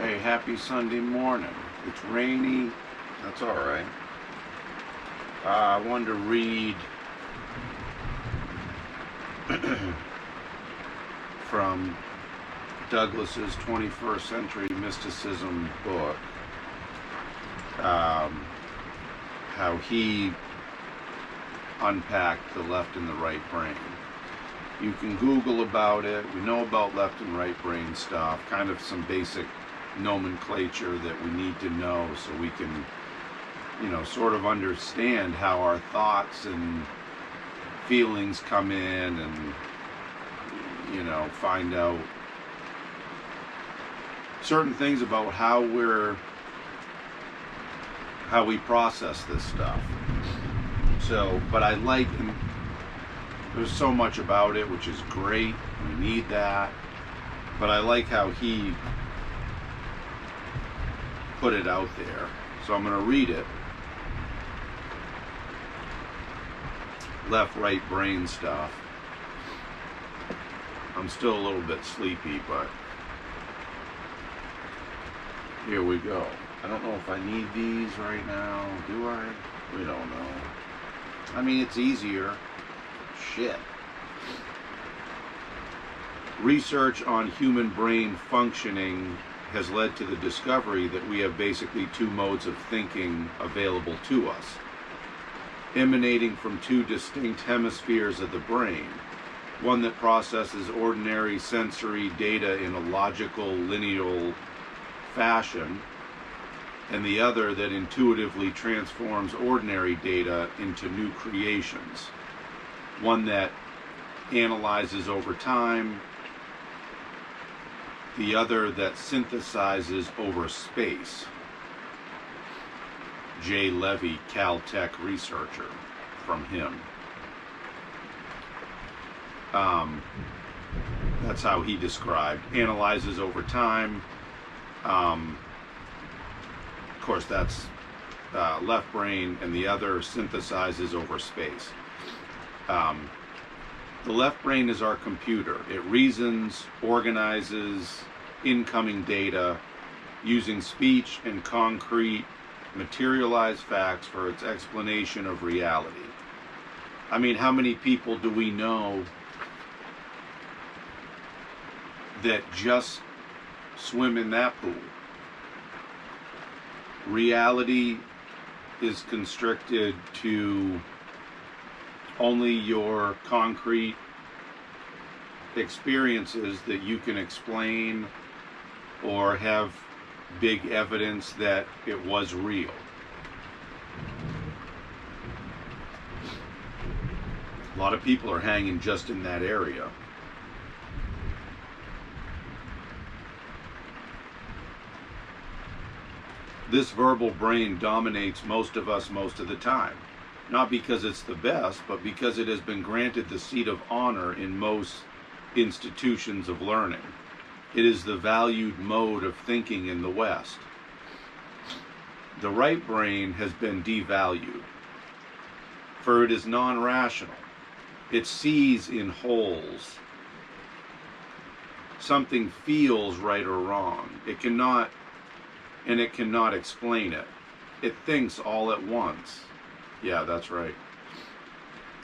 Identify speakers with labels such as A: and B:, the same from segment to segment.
A: Hey, happy Sunday morning. It's rainy. That's all right. I wanted to read from Douglas's 21st Century Mysticism book, how he unpacked the left and the right brain. You can Google about it. We know about left and right brain stuff, kind of some basic nomenclature that we need to know so we can, sort of understand how our thoughts and feelings come in and, find out certain things about how we process this stuff. So, but I like, and there's so much about it, which is great. We need that. But I like how he put it out there. So I'm going to read it. Left, right brain stuff. I'm still a little bit sleepy, but here we go. I don't know if I need these right now. Do I? We don't know. I mean, it's easier. Shit. Research on human brain functioning has led to the discovery that we have basically two modes of thinking available to us, emanating from two distinct hemispheres of the brain, one that processes ordinary sensory data in a logical, linear fashion, and the other that intuitively transforms ordinary data into new creations, one that analyzes over time, the other that synthesizes over space. Jay Levy, Caltech researcher, from him. That's how he described. Analyzes over time. Of course, that's left brain, and the other synthesizes over space. The left brain is our computer. It reasons, organizes incoming data using speech and concrete, materialized facts for its explanation of reality. I mean, how many people do we know that just swim in that pool? Reality is constricted to only your concrete experiences that you can explain or have big evidence that it was real. A lot of people are hanging just in that area. This verbal brain dominates most of us most of the time. Not because it's the best, but because it has been granted the seat of honor in most institutions of learning. It is the valued mode of thinking in the West. The right brain has been devalued, for it is non-rational. It sees in wholes. Something feels right or wrong. It cannot explain it. It thinks all at once. Yeah, that's right.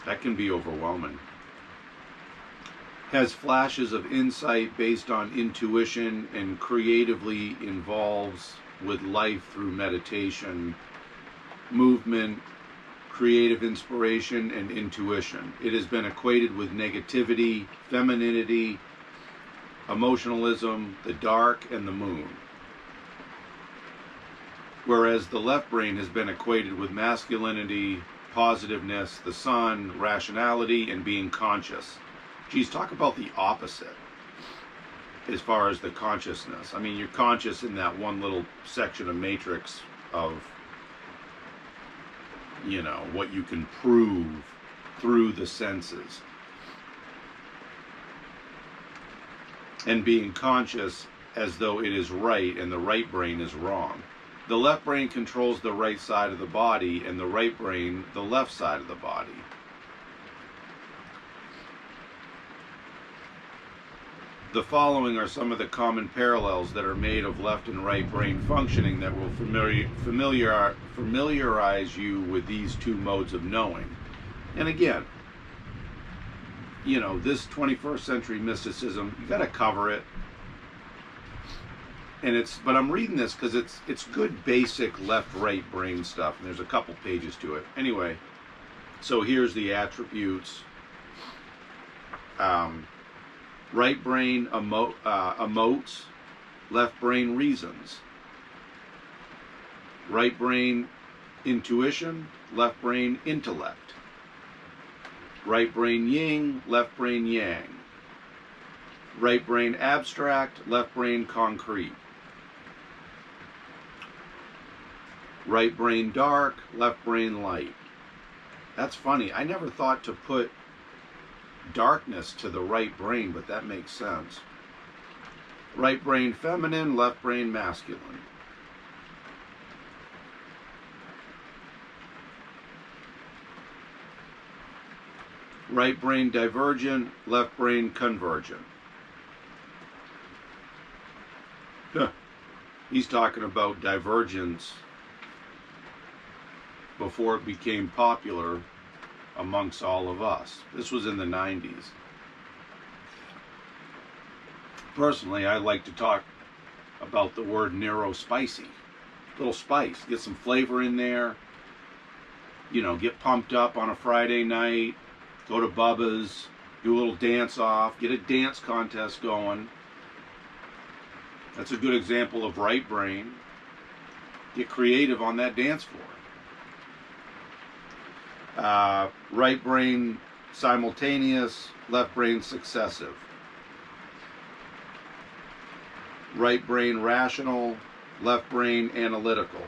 A: That can be overwhelming. Has flashes of insight based on intuition and creatively involves with life through meditation, movement, creative inspiration, and intuition. It has been equated with negativity, femininity, emotionalism, the dark, and the moon. Whereas the left brain has been equated with masculinity, positiveness, the sun, rationality, and being conscious. Geez, talk about the opposite as far as the consciousness. I mean, you're conscious in that one little section of matrix of, what you can prove through the senses. And being conscious as though it is right and the right brain is wrong. The left brain controls the right side of the body, and the right brain the left side of the body. The following are some of the common parallels that are made of left and right brain functioning that will familiarize you with these two modes of knowing. And again, you know, this 21st century mysticism, you got to cover it. And but I'm reading this because it's good basic left-right brain stuff, and there's a couple pages to it. Anyway, so here's the attributes. Right brain emotes, left brain reasons. Right brain intuition, left brain intellect. Right brain yin, left brain yang. Right brain abstract, left brain concrete. Right brain dark, left brain light. That's funny. I never thought to put darkness to the right brain, but that makes sense. Right brain feminine, left brain masculine. Right brain divergent, left brain convergent. He's talking about divergence before it became popular amongst all of us. This was in the 90s. Personally, I like to talk about the word neurospicy. Little spice, get some flavor in there. You know, get pumped up on a Friday night, go to Bubba's, do a little dance off, get a dance contest going. That's a good example of right brain. Get creative on that dance floor. Right brain simultaneous, left brain successive. Right brain rational, left brain analytical.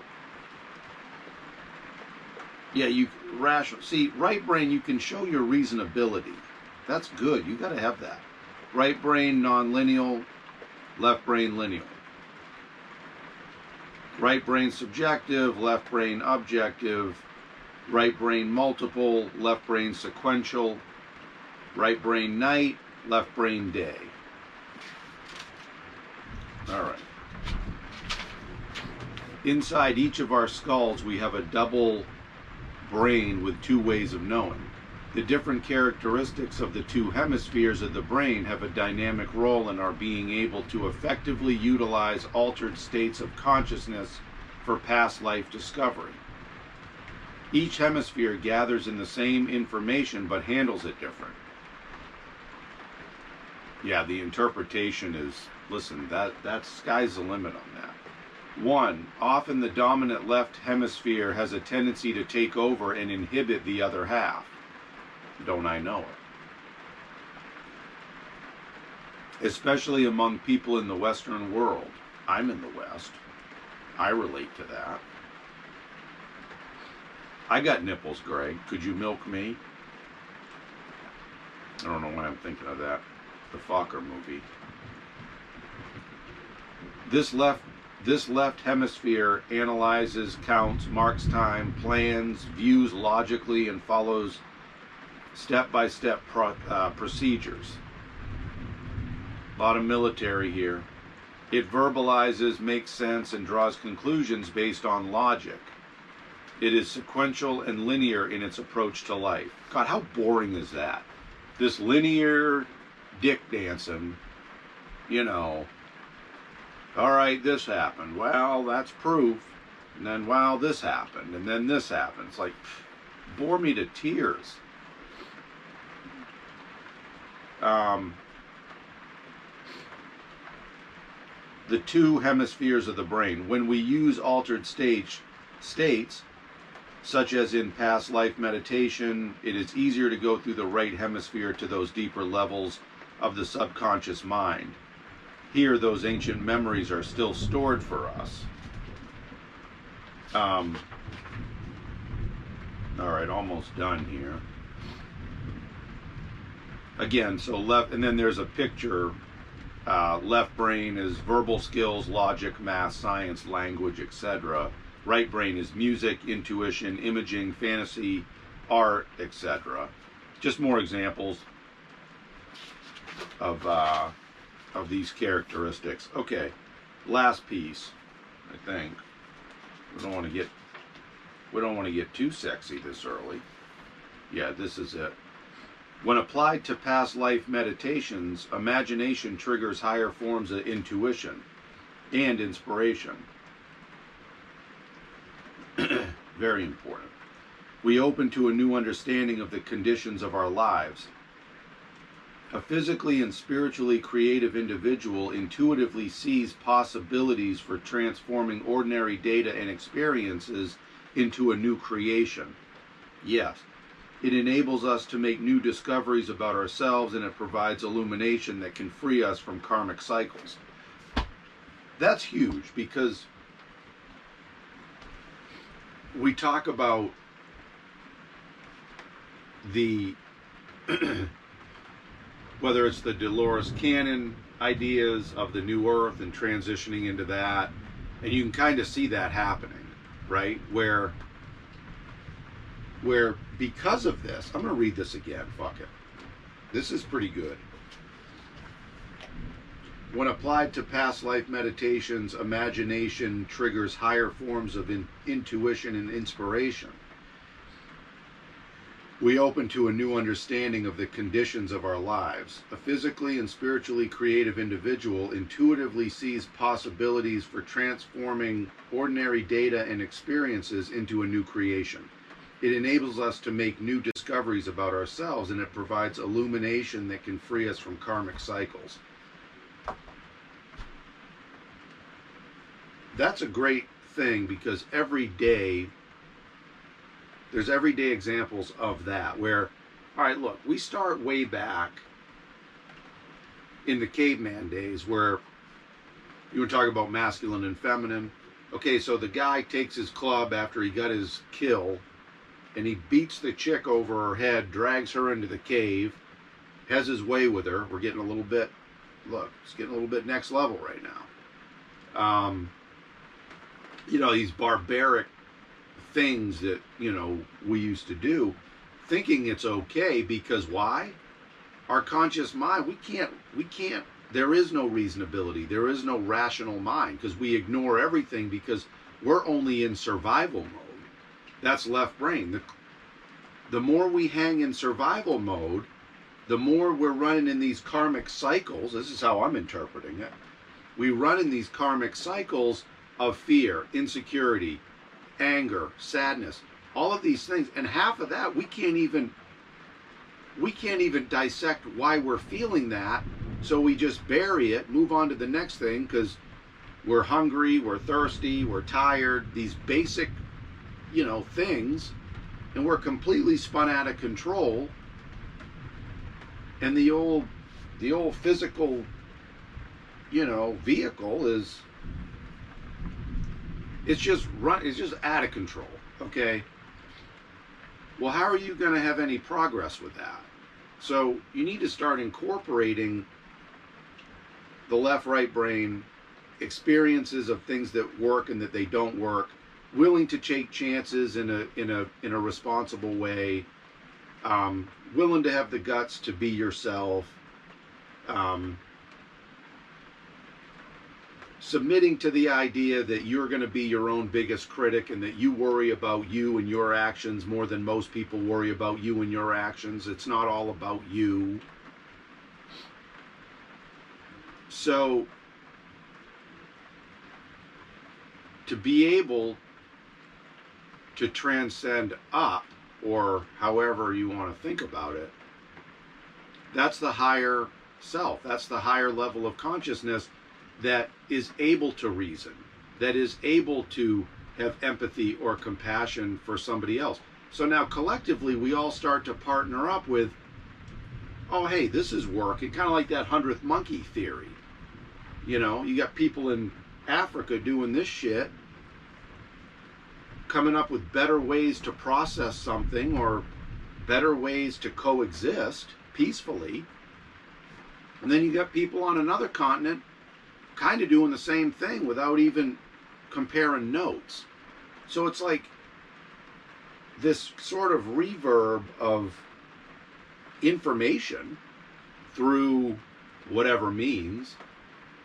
A: Yeah, rational. See, right brain, you can show your reasonability. That's good. You got to have that. Right brain non-lineal, left brain lineal. Right brain subjective, left brain objective. Right brain multiple, left brain sequential. Right brain night, left brain day. All right. Inside each of our skulls, we have a double brain with two ways of knowing. The different characteristics of the two hemispheres of the brain have a dynamic role in our being able to effectively utilize altered states of consciousness for past life discovery. Each hemisphere gathers in the same information but handles it different. Yeah, the interpretation is, listen, that sky's the limit on that. 1. Often the dominant left hemisphere has a tendency to take over and inhibit the other half. Don't I know it? Especially among people in the Western world. I'm in the West. I relate to that. I got nipples, Greg. Could you milk me? I don't know why I'm thinking of that. The Fokker movie. This left hemisphere analyzes, counts, marks time, plans, views logically, and follows step-by-step procedures. A lot of military here. It verbalizes, makes sense, and draws conclusions based on logic. It is sequential and linear in its approach to life. God, how boring is that? This linear dick dancing, you know. All right, this happened. Well, that's proof. And then, wow, this happened. And then this happened. It's like, bore me to tears. The two hemispheres of the brain. When we use altered states, such as in past life meditation, it is easier to go through the right hemisphere to those deeper levels of the subconscious mind. Here, those ancient memories are still stored for us. All right, almost done here. Again, so left, and then there's a picture. Left brain is verbal skills, logic, math, science, language, etc. Right brain is music, intuition, imaging, fantasy, art, etc. Just more examples of of these characteristics. Okay, last piece, I think. We don't want to get too sexy this early. Yeah, this is it. When applied to past life meditations, imagination triggers higher forms of intuition and inspiration. Very important. We open to a new understanding of the conditions of our lives. A physically and spiritually creative individual intuitively sees possibilities for transforming ordinary data and experiences into a new creation. Yes, it enables us to make new discoveries about ourselves, and it provides illumination that can free us from karmic cycles. That's huge, because we talk about the whether it's the Dolores Cannon ideas of the new earth and transitioning into that, and you can kind of see that happening, right? Where because of this, I'm going to read this again, fuck it. This is pretty good. When applied to past life meditations, imagination triggers higher forms of intuition and inspiration. We open to a new understanding of the conditions of our lives. A physically and spiritually creative individual intuitively sees possibilities for transforming ordinary data and experiences into a new creation. It enables us to make new discoveries about ourselves, and it provides illumination that can free us from karmic cycles. That's a great thing, because every day, there's everyday examples of that where, all right, look, we start way back in the caveman days where you were talking about masculine and feminine. Okay, so the guy takes his club after he got his kill, and he beats the chick over her head, drags her into the cave, has his way with her. We're getting a little bit, look, it's getting a little bit next level right now. You know, these barbaric things that, you know, we used to do, thinking it's okay, because why? Our conscious mind, we can't, there is no reasonability, there is no rational mind, because we ignore everything because we're only in survival mode. That's left brain. The more we hang in survival mode, the more we're running in these karmic cycles. This is how I'm interpreting it. We run in these karmic cycles of fear, insecurity, anger, sadness, all of these things, and half of that we can't even dissect why we're feeling that, so we just bury it, move on to the next thing, because we're hungry, we're thirsty, we're tired, these basic, you know, things, and we're completely spun out of control. And the old physical, you know, vehicle is, it's just out of control. Okay, well, how are you going to have any progress with that? So you need to start incorporating the left-right brain experiences of things that work and that they don't work, willing to take chances in a responsible way, willing to have the guts to be yourself, submitting to the idea that you're going to be your own biggest critic, and that you worry about you and your actions more than most people worry about you and your actions. It's not all about you. So to be able to transcend up, or however you want to think about it, that's the higher self. That's the higher level of consciousness that is able to reason, that is able to have empathy or compassion for somebody else. So now collectively we all start to partner up with, oh, hey, this is working. Kind of like that 100th monkey theory. You know, you got people in Africa doing this shit, coming up with better ways to process something, or better ways to coexist peacefully. And then you got people on another continent kind of doing the same thing without even comparing notes. So it's like this sort of reverb of information through whatever means.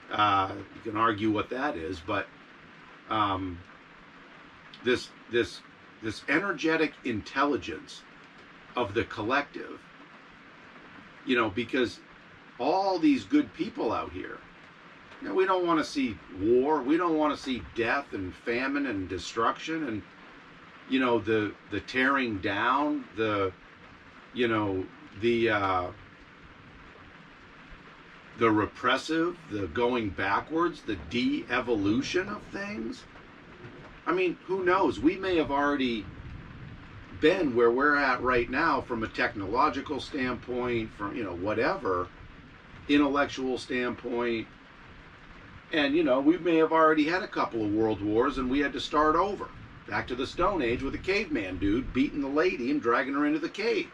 A: You can argue what that is, but um, this this this energetic intelligence of the collective, because all these good people out here, we don't want to see war, we don't want to see death and famine and destruction and the tearing down, the repressive, the going backwards, the de-evolution of things. I mean, who knows? We may have already been where we're at right now from a technological standpoint, from, whatever, intellectual standpoint. And, we may have already had a couple of world wars and we had to start over. Back to the Stone Age with a caveman dude beating the lady and dragging her into the cave.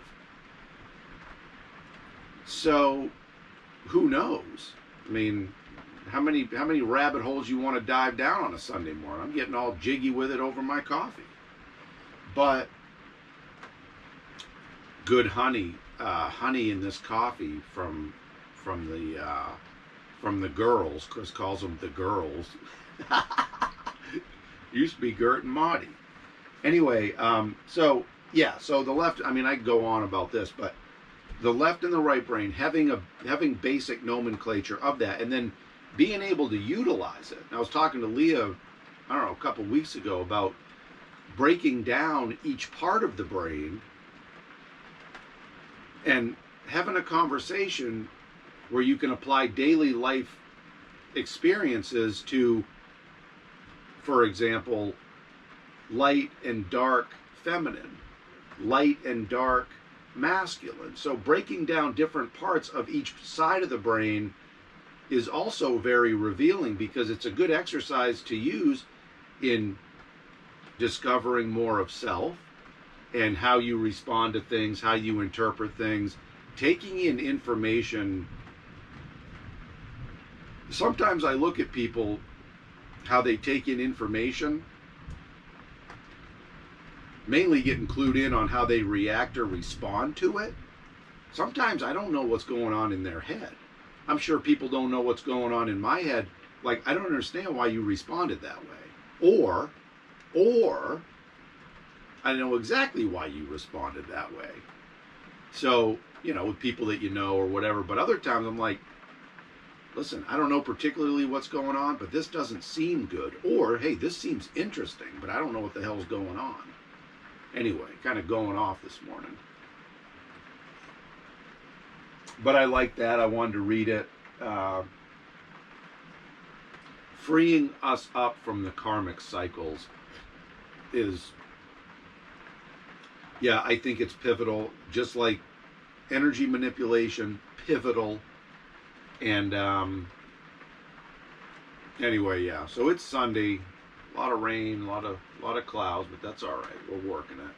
A: So, who knows? I mean, how many rabbit holes you want to dive down on a Sunday morning? I'm getting all jiggy with it over my coffee. But good honey in this coffee from the girls. Chris calls them the girls. Used to be Gert and Maudie. Anyway, so the left. I mean, I could go on about this, but the left and the right brain having basic nomenclature of that, and then being able to utilize it. And I was talking to Leah, I don't know, a couple of weeks ago about breaking down each part of the brain and having a conversation where you can apply daily life experiences to, for example, light and dark feminine, light and dark masculine. So breaking down different parts of each side of the brain is also very revealing, because it's a good exercise to use in discovering more of self and how you respond to things, how you interpret things, taking in information. Sometimes I look at people, how they take in information, mainly getting clued in on how they react or respond to it. Sometimes I don't know what's going on in their head. I'm sure people don't know what's going on in my head. Like, I don't understand why you responded that way. Or I know exactly why you responded that way. So, with people that or whatever. But other times I'm like, listen, I don't know particularly what's going on, but this doesn't seem good. Or, hey, this seems interesting, but I don't know what the hell's going on. Anyway, kind of going off this morning. But I like that. I wanted to read it. Freeing us up from the karmic cycles is, I think it's pivotal. Just like energy manipulation, pivotal. And anyway, so it's Sunday. A lot of rain, a lot of clouds, but that's all right. We're working it.